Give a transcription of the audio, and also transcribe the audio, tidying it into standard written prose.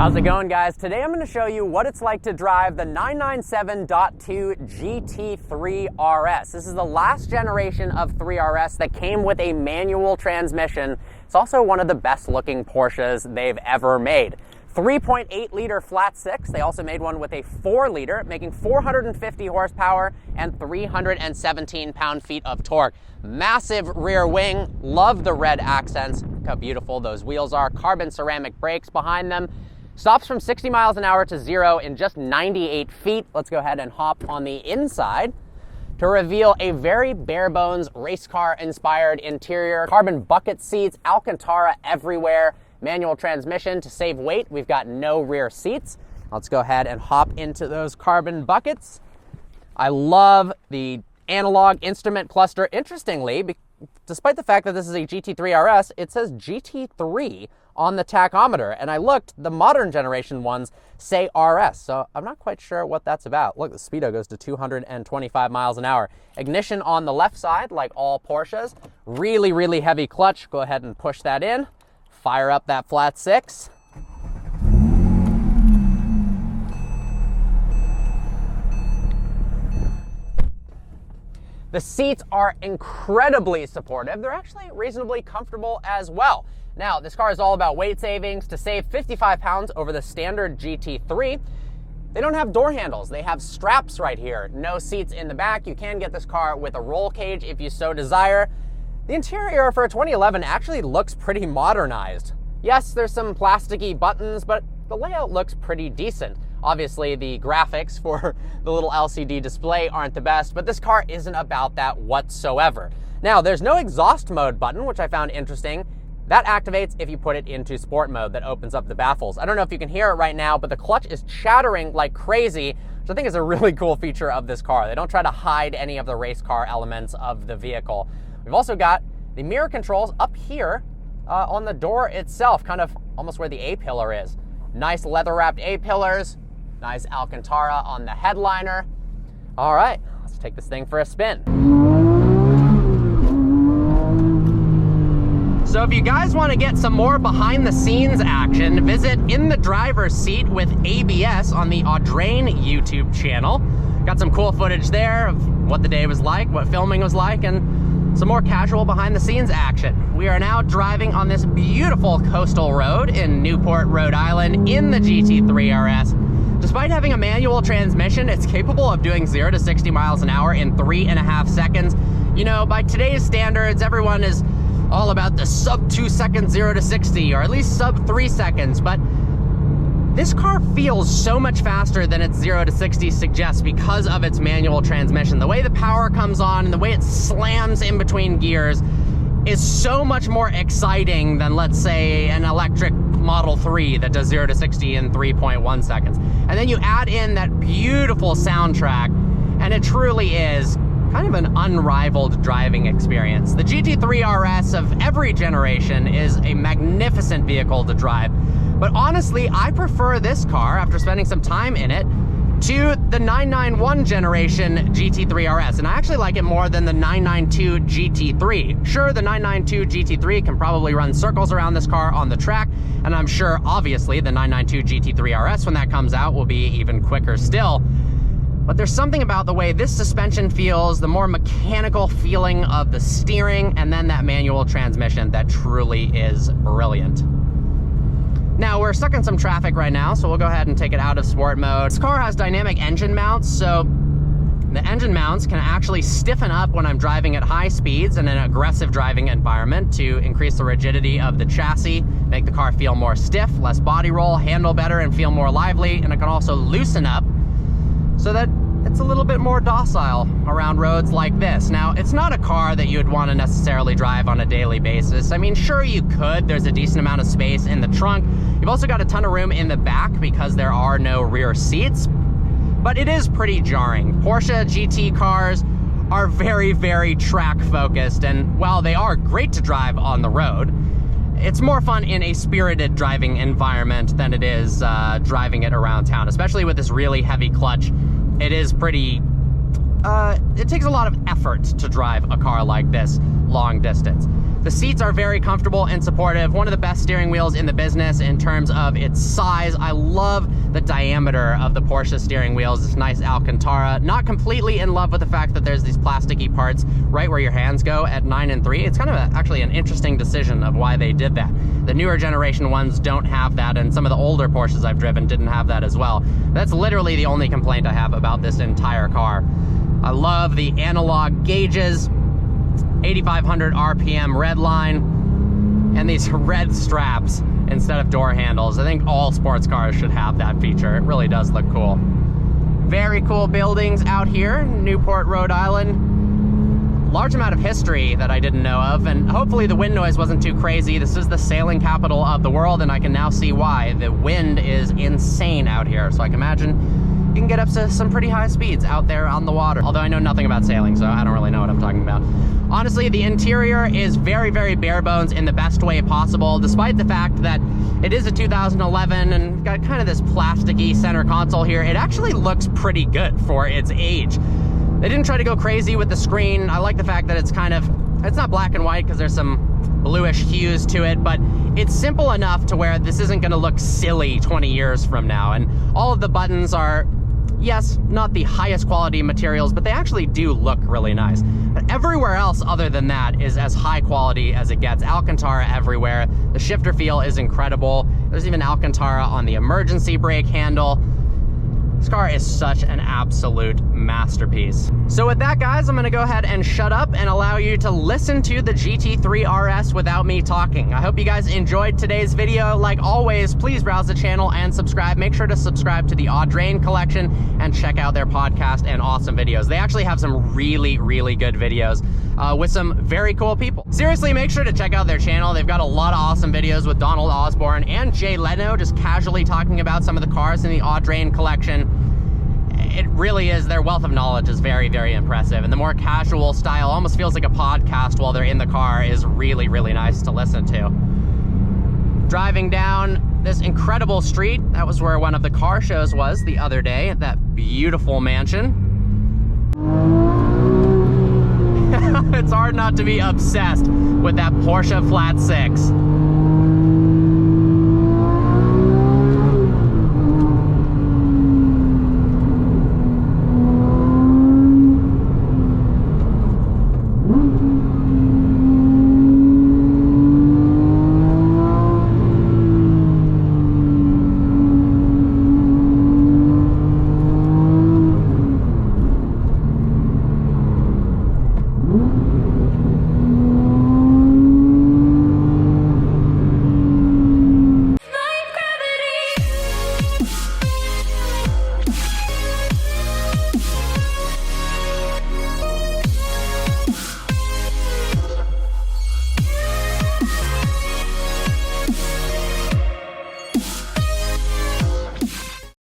How's it going, guys? Today I'm going to show you what it's like to drive the 997.2 GT3 RS. This is the last generation of 3RS that came with a manual transmission. It's also one of the best looking Porsches they've ever made. 3.8 liter flat six. They also made one with a 4 liter, making 450 horsepower and 317 pound-feet of torque. Massive rear wing. Love the red accents. Look how beautiful those wheels are. Carbon ceramic brakes behind them. Stops from 60 miles an hour to 0 in just 98 feet. Let's go ahead and hop on the inside to reveal a very bare bones race car inspired interior. Carbon bucket seats, Alcantara everywhere, manual transmission to save weight. We've got no rear seats. Let's go ahead and hop into those carbon buckets. I love the analog instrument cluster. Interestingly, despite the fact that this is a GT3 RS, it says GT3 on the tachometer, and I looked, the modern generation ones say RS, so I'm not quite sure what that's about. Look, the speedo goes to 225 miles an hour. Ignition on the left side, like all Porsches. Really, really heavy clutch. Go ahead and push that in. Fire up that flat six. The seats are incredibly supportive. They're actually reasonably comfortable as well. Now, this car is all about weight savings. To save 55 pounds over the standard GT3, they don't have door handles. They have straps right here. No seats in the back. You can get this car with a roll cage if you so desire. The interior for a 2011 actually looks pretty modernized. Yes, there's some plasticky buttons, but the layout looks pretty decent. Obviously, the graphics for the little LCD display aren't the best, but this car isn't about that whatsoever. Now, there's no exhaust mode button, which I found interesting. That activates if you put it into sport mode. That opens up the baffles. I don't know if you can hear it right now, but the clutch is chattering like crazy, which I think is a really cool feature of this car. They don't try to hide any of the race car elements of the vehicle. We've also got the mirror controls up here on the door itself, kind of almost where the A-pillar is. Nice leather-wrapped A-pillars. Nice Alcantara on the headliner. All right, let's take this thing for a spin. So if you guys want to get some more behind-the-scenes action, visit In the Driver's Seat with ABS on the Audrain YouTube channel. Got some cool footage there of what the day was like, what filming was like, and some more casual behind-the-scenes action. We are now driving on this beautiful coastal road in Newport, Rhode Island in the GT3 RS. Despite having a manual transmission, it's capable of doing 0 to 60 miles an hour in 3.5 seconds. You know, by today's standards, everyone is all about the sub 2 seconds 0 to 60, or at least sub 3 seconds, but this car feels so much faster than its 0 to 60 suggests because of its manual transmission. The way the power comes on and the way it slams in between gears is so much more exciting than, let's say, an electric Model 3 that does 0 to 60 in 3.1 seconds. And then you add in that beautiful soundtrack, and it truly is kind of an unrivaled driving experience. The GT3 RS of every generation is a magnificent vehicle to drive, but honestly, I prefer this car, after spending some time in it, to the 991 generation GT3 RS, and I actually like it more than the 992 GT3. Sure, the 992 GT3 can probably run circles around this car on the track, and I'm sure, obviously, the 992 GT3 RS, when that comes out, will be even quicker still. But there's something about the way this suspension feels, the more mechanical feeling of the steering, and then that manual transmission that truly is brilliant. Now, we're stuck in some traffic right now, so we'll go ahead and take it out of sport mode. This car has dynamic engine mounts, so the engine mounts can actually stiffen up when I'm driving at high speeds in an aggressive driving environment to increase the rigidity of the chassis, make the car feel more stiff, less body roll, handle better, and feel more lively, and it can also loosen up so that it's a little bit more docile around roads like this. Now, it's not a car that you'd want to necessarily drive on a daily basis. I mean, sure you could. There's a decent amount of space in the trunk. You've also got a ton of room in the back because there are no rear seats, but it is pretty jarring. Porsche GT cars are very, very track focused, and while they are great to drive on the road, it's more fun in a spirited driving environment than it is driving it around town, especially with this really heavy clutch. It is pretty, it takes a lot of effort to drive a car like this long distance. The seats are very comfortable and supportive. One of the best steering wheels in the business in terms of its size. I love the diameter of the Porsche steering wheels. It's nice Alcantara. Not completely in love with the fact that there's these plasticky parts right where your hands go at 9 and 3. It's kind of actually an interesting decision of why they did that. The newer generation ones don't have that, and some of the older Porsches I've driven didn't have that as well. That's literally the only complaint I have about this entire car. I love the analog gauges, 8,500 RPM red line, and these red straps instead of door handles. I think all sports cars should have that feature. It really does look cool. Very cool buildings out here, Newport, Rhode Island. Large amount of history that I didn't know of, and hopefully the wind noise wasn't too crazy. This is the sailing capital of the world, and I can now see why. The wind is insane out here, so I can imagine you can get up to some pretty high speeds out there on the water. Although I know nothing about sailing, so I don't really know what I'm talking about. Honestly, the interior is very, very bare bones in the best way possible, despite the fact that it is a 2011 and got kind of this plasticky center console here. It actually looks pretty good for its age. They didn't try to go crazy with the screen. I like the fact that it's not black and white because there's some bluish hues to it, but it's simple enough to where this isn't gonna look silly 20 years from now. And all of the buttons are, yes, not the highest quality materials, but they actually do look really nice. But everywhere else other than that is as high quality as it gets. Alcantara everywhere. The shifter feel is incredible. There's even Alcantara on the emergency brake handle. This car is such an absolute masterpiece. So with that, guys, I'm gonna go ahead and shut up and allow you to listen to the GT3 RS without me talking. I hope you guys enjoyed today's video. Like always, please browse the channel and subscribe. Make sure to subscribe to the Audrain collection and check out their podcast and awesome videos. They actually have some really, really good videos with some very cool people. Seriously, make sure to check out their channel. They've got a lot of awesome videos with Donald Osborne and Jay Leno, just casually talking about some of the cars in the Audrain collection. It really is, their wealth of knowledge is very, very impressive. And the more casual style, almost feels like a podcast while they're in the car, is really, really nice to listen to. Driving down this incredible street, that was where one of the car shows was the other day, that beautiful mansion. It's hard not to be obsessed with that Porsche Flat 6.